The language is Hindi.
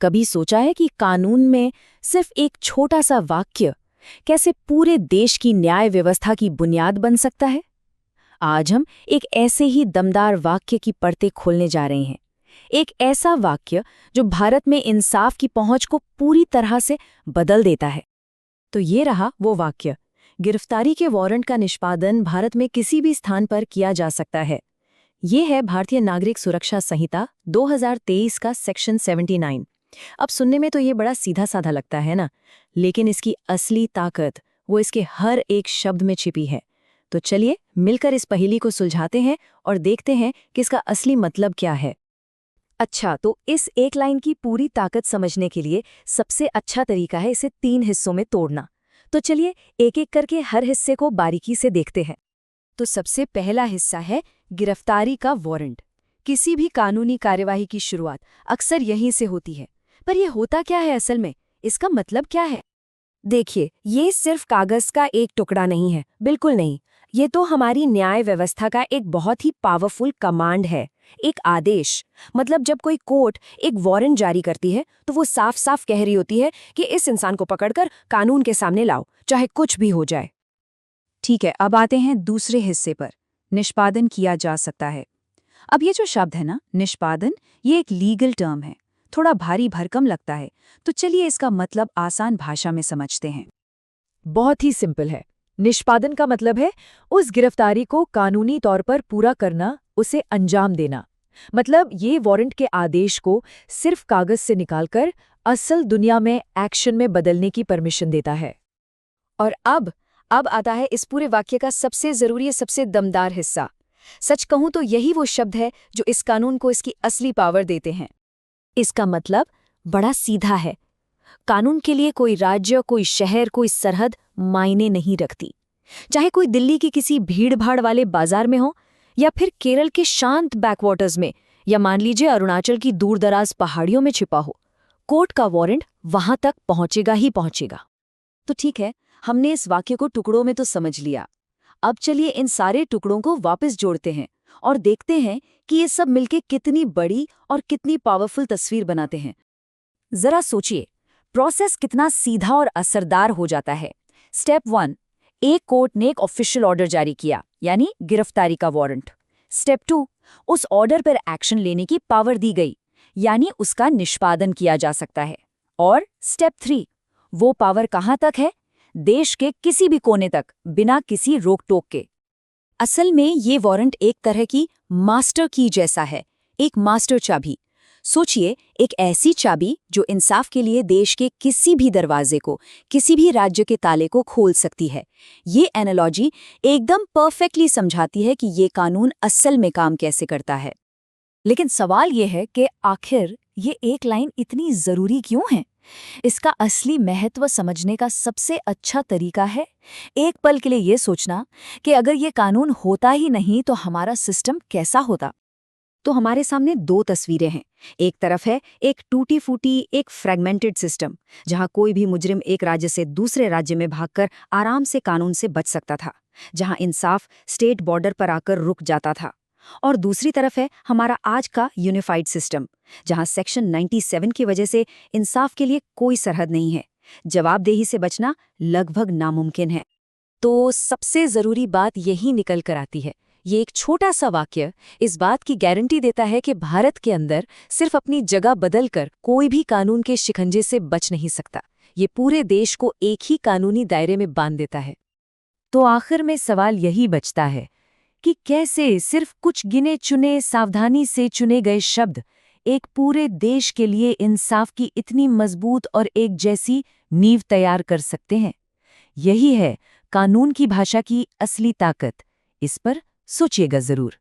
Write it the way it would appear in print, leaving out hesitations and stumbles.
कभी सोचा है कि कानून में सिर्फ एक छोटा सा वाक्य कैसे पूरे देश की न्याय व्यवस्था की बुनियाद बन सकता है? आज हम एक ऐसे ही दमदार वाक्य की परतें खोलने जा रहे हैं। एक ऐसा वाक्य जो भारत में इंसाफ की पहुंच को पूरी तरह से बदल देता है। तो ये रहा वो वाक्य। गिरफ्तारी के वारंट का निष्पादन भारत में किसी भी स्थान पर किया जा सकता है। ये है भारतीय नागरिक सुरक्षा संहिता 2023 का सेक्शन 79। अब सुनने में तो ये बड़ा सीधा साधा लगता है ना, लेकिन इसकी असली ताकत वो इसके हर एक शब्द में छिपी है। तो चलिए मिलकर इस पहेली को सुलझाते हैं और देखते हैं कि इसका असली मतलब क्या है। अच्छा, तो इस एक लाइन की पूरी ताकत समझने के लिए सबसे अच्छा तरीका है इसे 3 हिस्सों में तोड़ना। तो चलिए एक एक करके हर हिस्से को बारीकी से देखते हैं। तो सबसे पहला हिस्सा है गिरफ्तारी का वारंट। किसी भी कानूनी कार्यवाही की शुरुआत अक्सर यहीं से होती है। पर यह होता क्या है असल में? इसका मतलब क्या है? देखिए, ये सिर्फ कागज का एक टुकड़ा नहीं है, बिल्कुल नहीं। ये तो हमारी न्याय व्यवस्था का एक बहुत ही पावरफुल कमांड है, एक आदेश। मतलब जब कोई कोर्ट एक वारंट जारी करती है तो वो साफ साफ कह रही होती है कि इस इंसान को पकड़कर कानून के सामने लाओ, चाहे कुछ भी हो जाए। ठीक है, अब आते हैं दूसरे हिस्से पर। निष्पादन किया जा सकता है। अब ये जो शब्द है ना, निष्पादन, ये एक लीगल टर्म है। थोड़ा भारी भरकम लगता है, तो चलिए इसका मतलब आसान भाषा में समझते हैं। बहुत ही सिंपल है। निष्पादन का मतलब है उस गिरफ्तारी को कानूनी तौर पर पूरा करना, उसे अंजाम देना। मतलब ये वारंट के आदेश को सिर्फ कागज से निकालकर असल दुनिया में एक्शन में बदलने की परमिशन देता है। और अब आता है इस पूरे वाक्य का सबसे जरूरी, सबसे दमदार हिस्सा। सच कहूं तो यही वो शब्द है जो इस कानून को इसकी असली पावर देते हैं। इसका मतलब बड़ा सीधा है। कानून के लिए कोई राज्य, कोई शहर, कोई सरहद मायने नहीं रखती। चाहे कोई दिल्ली की किसी भीड़-भाड़ वाले बाजार में हो, या फिर केरल के शांत बैकवाटर्स में, या मान लीजिए अरुणाचल की दूर-दराज पहाड़ियों में छिपा हो, कोर्ट का वारंट वहां तक पहुंचेगा ही पहुंचेगा। तो ठीक है, हमने इस वाक्य को टुकड़ों में तो समझ लिया। अब चलिए इन सारे टुकड़ों को वापस जोड़ते हैं और देखते हैं कि ये सब मिलके कितनी बड़ी और कितनी पावरफुल तस्वीर बनाते हैं। जरा सोचिए, प्रोसेस कितना सीधा और असरदार हो जाता है। स्टेप 1, एक कोर्ट ने एक ऑफिशियल ऑर्डर जारी किया, यानी गिरफ्तारी का वारंट। स्टेप 2, उस ऑर्डर पर एक्शन लेने की पावर दी गई, यानी उसका निष्पादन किया जा सकता है। और स्टेप 3, वो पावर कहाँ तक है? देश के किसी भी कोने तक, बिना किसी रोक टोक के। असल में ये वारंट एक तरह की मास्टर की जैसा है, एक मास्टर चाबी। सोचिए, एक ऐसी चाबी जो इंसाफ के लिए देश के किसी भी दरवाजे को, किसी भी राज्य के ताले को खोल सकती है। ये एनालॉजी एकदम परफेक्टली समझाती है कि ये कानून असल में काम कैसे करता है। लेकिन सवाल ये है कि आखिर ये एक लाइन इतनी जरूरी क्यों है? इसका असली महत्व समझने का सबसे अच्छा तरीका है एक पल के लिए ये सोचना कि अगर ये कानून होता ही नहीं तो हमारा सिस्टम कैसा होता। तो हमारे सामने 2 तस्वीरें हैं। एक तरफ है एक टूटी फूटी, एक फ्रेगमेंटेड सिस्टम, जहां कोई भी मुजरिम एक राज्य से दूसरे राज्य में भागकर आराम से कानून से बच सकता था, जहां इंसाफ स्टेट बॉर्डर पर आकर रुक जाता था। और दूसरी तरफ है हमारा आज का यूनिफाइड सिस्टम, जहां सेक्शन 97 की वजह से इंसाफ के लिए कोई सरहद नहीं है। जवाबदेही से बचना लगभग नामुमकिन है। तो सबसे जरूरी बात यही निकल कर आती है। ये एक छोटा सा वाक्य इस बात की गारंटी देता है कि भारत के अंदर सिर्फ अपनी जगह बदलकर कोई भी कानून के शिकंजे से बच नहीं सकता। ये पूरे देश को एक ही कानूनी दायरे में बांध देता है। तो आखिर में सवाल यही बचता है कि कैसे सिर्फ कुछ गिने चुने, सावधानी से चुने गए शब्द एक पूरे देश के लिए इंसाफ की इतनी मजबूत और एक जैसी नींव तैयार कर सकते हैं। यही है कानून की भाषा की असली ताकत। इस पर सोचिएगा जरूर।